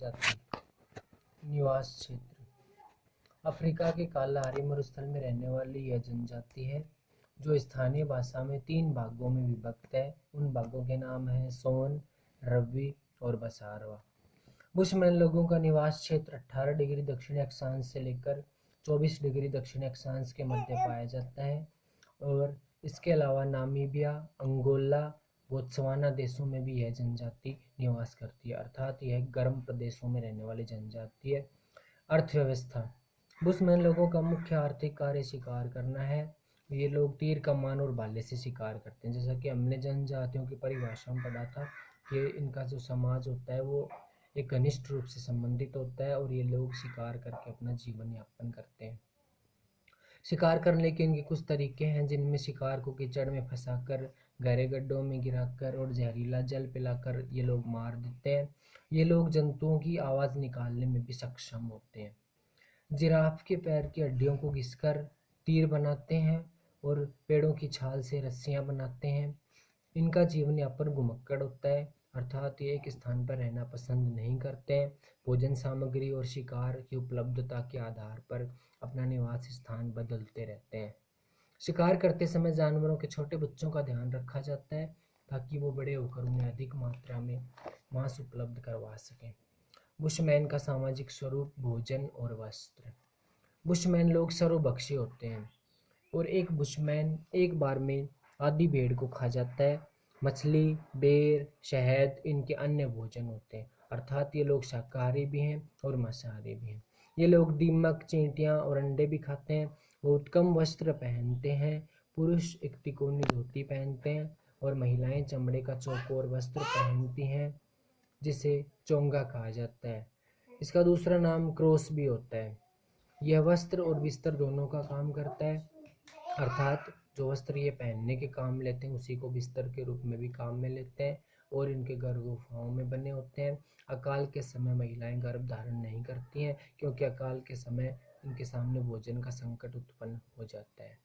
जनजाति निवास क्षेत्र। अफ्रीका के कालाहारी मरुस्थल में रहने वाली यह जनजाति है जो स्थानीय भाषा में 3 भागों में विभक्त है। उन भागों के नाम हैं सोन, रब्बी और बसारवा। बुशमैन लोगों का निवास क्षेत्र 18 डिग्री दक्षिणी अक्षांश से लेकर 24 डिग्री दक्षिणी अक्षांश के मध्य पाया जाता है और इसके अलावा नामीबिया, अंगोला, बोत्सवाना देशों में भी यह जनजाति निवास करती है, अर्थात यह गर्म प्रदेशों में रहने वाली जनजाति है। अर्थव्यवस्था। बुशमैन लोगों का मुख्य आर्थिक कार्य शिकार करना है। ये लोग तीर, कमान और भाले से शिकार करते हैं। जैसा कि हमने जनजातियों की परिभाषा में पढ़ा था कि इनका जो समाज होता है वो एक घनिष्ठ रूप से संबंधित होता है और ये लोग शिकार करके अपना जीवन यापन करते हैं। शिकार करने के इनके कुछ तरीके हैं, जिनमें शिकार को कीचड़ में फंसाकर, गहरे गड्ढों में गिराकर और जहरीला जल पिलाकर ये लोग मार देते हैं। ये लोग जंतुओं की आवाज़ निकालने में भी सक्षम होते हैं। जिराफ के पैर की हड्डियों को घिसकर तीर बनाते हैं और पेड़ों की छाल से रस्सियां बनाते हैं। इनका जीवन यापन घुमक्कड़ होता है, अर्थात ये एक स्थान पर रहना पसंद नहीं करते हैं। भोजन सामग्री और शिकार की उपलब्धता के आधार पर अपना निवास स्थान बदलते रहते हैं। शिकार करते समय जानवरों के छोटे बच्चों का ध्यान रखा जाता है ताकि वो बड़े होकर उन्हें अधिक मात्रा में मांस उपलब्ध करवा सकें। बुशमैन का सामाजिक स्वरूप, भोजन और वस्त्र। बुशमैन लोग सर्वभक्षी होते हैं और एक बुशमैन एक बार में आधी भेड़ को खा जाता है। मछली, बेर, शहद इनके अन्य भोजन होते हैं, अर्थात ये लोग शाकाहारी भी हैं और मांसाहारी भी हैं। ये लोग दीमक, चींटियां और अंडे भी खाते हैं। वो उत्तम वस्त्र पहनते हैं। पुरुष एक तिकोनी धोती पहनते हैं और महिलाएं चमड़े का चौकोर वस्त्र पहनती हैं जिसे चोंगा कहा जाता है। इसका दूसरा नाम क्रोस भी होता है। यह वस्त्र और बिस्तर दोनों का काम करता है, अर्थात जो वस्त्र ये पहनने के काम लेते हैं उसी को बिस्तर के रूप में भी काम में लेते हैं और इनके घर गुफाओं में बने होते हैं। अकाल के समय महिलाएं गर्भ धारण नहीं करती हैं क्योंकि अकाल के समय इनके सामने भोजन का संकट उत्पन्न हो जाता है,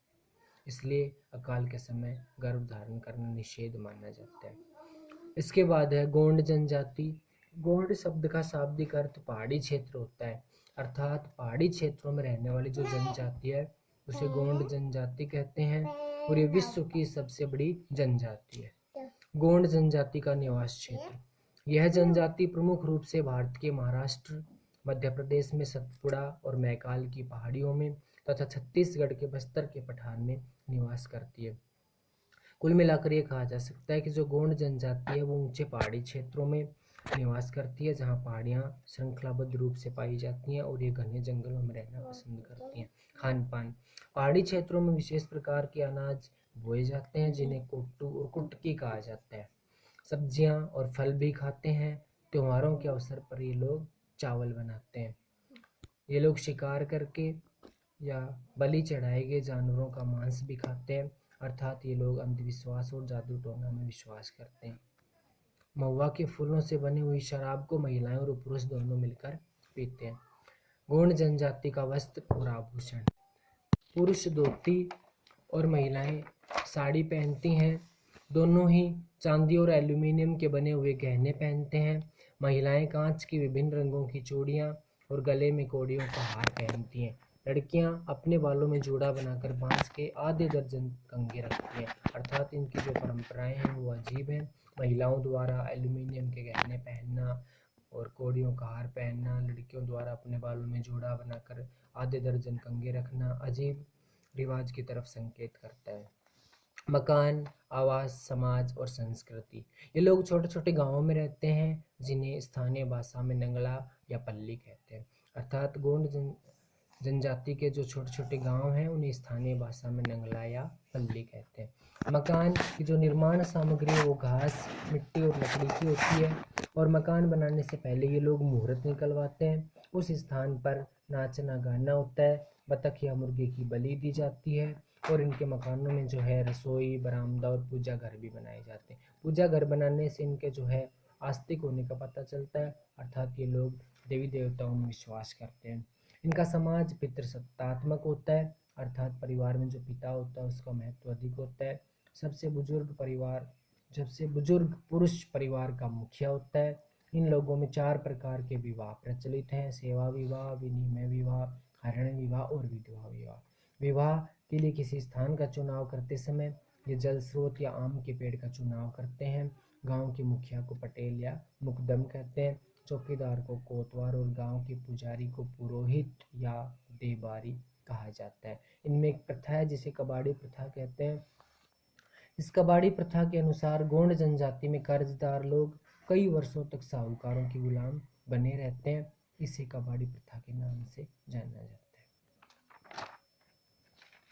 इसलिए अकाल के समय गर्भ धारण करना निषेध माना जाता है। इसके बाद है गोंड जनजाति। गोंड शब्द का शाब्दिक अर्थ पहाड़ी क्षेत्र होता है, अर्थात पहाड़ी क्षेत्रों में रहने वाली जो जनजाति है उसे गोंड जनजाति कहते हैं और ये विश्व की सबसे बड़ी जनजाति है। गोंड जनजाति का निवास क्षेत्र। यह जनजाति प्रमुख रूप से भारत के महाराष्ट्र, मध्य प्रदेश में सतपुड़ा और मैकाल की पहाड़ियों में तथा छत्तीसगढ़ के बस्तर के पठार में निवास करती है। कुल मिलाकर ये कहा जा सकता है कि जो गोंड जनजाति है वो ऊंचे पहाड़ी क्षेत्रों में निवास करती है जहाँ पहाड़ियाँ श्रृंखलाबद्ध रूप से पाई जाती हैं और ये घने जंगलों में रहना पसंद करती हैं। खान पान। पहाड़ी क्षेत्रों में विशेष प्रकार के अनाज बोए जाते हैं जिन्हें कोट्टू और कुटकी कहा जाता है। सब्जियां और फल भी खाते हैं। त्योहारों के अवसर पर ये लोग चावल बनाते हैं। ये लोग शिकार करके या बलि चढ़ाए गए जानवरों का मांस भी खाते हैं, अर्थात ये लोग अंधविश्वास और जादू टोना में विश्वास करते हैं। महुआ के फूलों से बनी हुई शराब को महिलाएं और पुरुष दोनों मिलकर पीते हैं। गोंड जनजाति का वस्त्र और आभूषण। पुरुष धोती और महिलाएं साड़ी पहनती हैं। दोनों ही चांदी और एल्यूमिनियम के बने हुए गहने पहनते हैं। महिलाएं कांच की विभिन्न रंगों की चूड़ियां और गले में कौड़ियों का हार पहनती हैं। लड़कियां अपने बालों में जूड़ा बनाकर बांस के आधे दर्जन कंघे रखती हैं, अर्थात इनकी जो परंपराएं हैं वो अजीब हैं। महिलाओं द्वारा एल्यूमिनियम के गहने पहनना और कौड़ियों का हार पहनना, लड़कियों द्वारा अपने बालों में जूड़ा बनाकर आधे दर्जन कंघे रखना अजीब रिवाज की तरफ संकेत करता है। मकान, आवास, समाज और संस्कृति। ये लोग छोटे छोटे गांवों में रहते हैं जिन्हें स्थानीय भाषा में नंगला या पल्ली कहते हैं, अर्थात गोंड जनजाति के जो छोटे छोटे गांव हैं उन्हें स्थानीय भाषा में नंगला या पल्ली कहते हैं। मकान की जो निर्माण सामग्री है वो घास, मिट्टी और लकड़ी की होती है और मकान बनाने से पहले ये लोग मुहूर्त निकलवाते हैं। उस स्थान पर नाचना गाना होता है, बतख या मुर्गे की बलि दी जाती है और इनके मकानों में जो है रसोई, बरामदा और पूजा घर भी बनाए जाते हैं। पूजा घर बनाने से इनके जो है आस्तिक होने का पता चलता है, अर्थात ये लोग देवी देवताओं में विश्वास करते हैं। इनका समाज पितृसत्तात्मक होता है, अर्थात परिवार में जो पिता होता है उसका महत्व अधिक होता है। सबसे बुजुर्ग पुरुष परिवार का मुखिया होता है इन लोगों में 4 प्रकार के विवाह प्रचलित हैं: सेवा विवाह, विनिमय विवाह, हरण विवाह और विधवा विवाह। विवाह के लिए किसी स्थान का चुनाव करते समय ये जल स्रोत या आम के पेड़ का चुनाव करते हैं। गांव के मुखिया को पटेल या मुकदम कहते हैं, चौकीदार को कोतवाल और गांव के पुजारी को पुरोहित या देबारी कहा जाता है। इनमें एक प्रथा है जिसे कबाड़ी प्रथा कहते हैं। इस कबाड़ी प्रथा के अनुसार गोंड जनजाति में कर्जदार लोग कई वर्षों तक साहूकारों के गुलाम बने रहते हैं। इसे कबाड़ी प्रथा के नाम से जाना जाता है।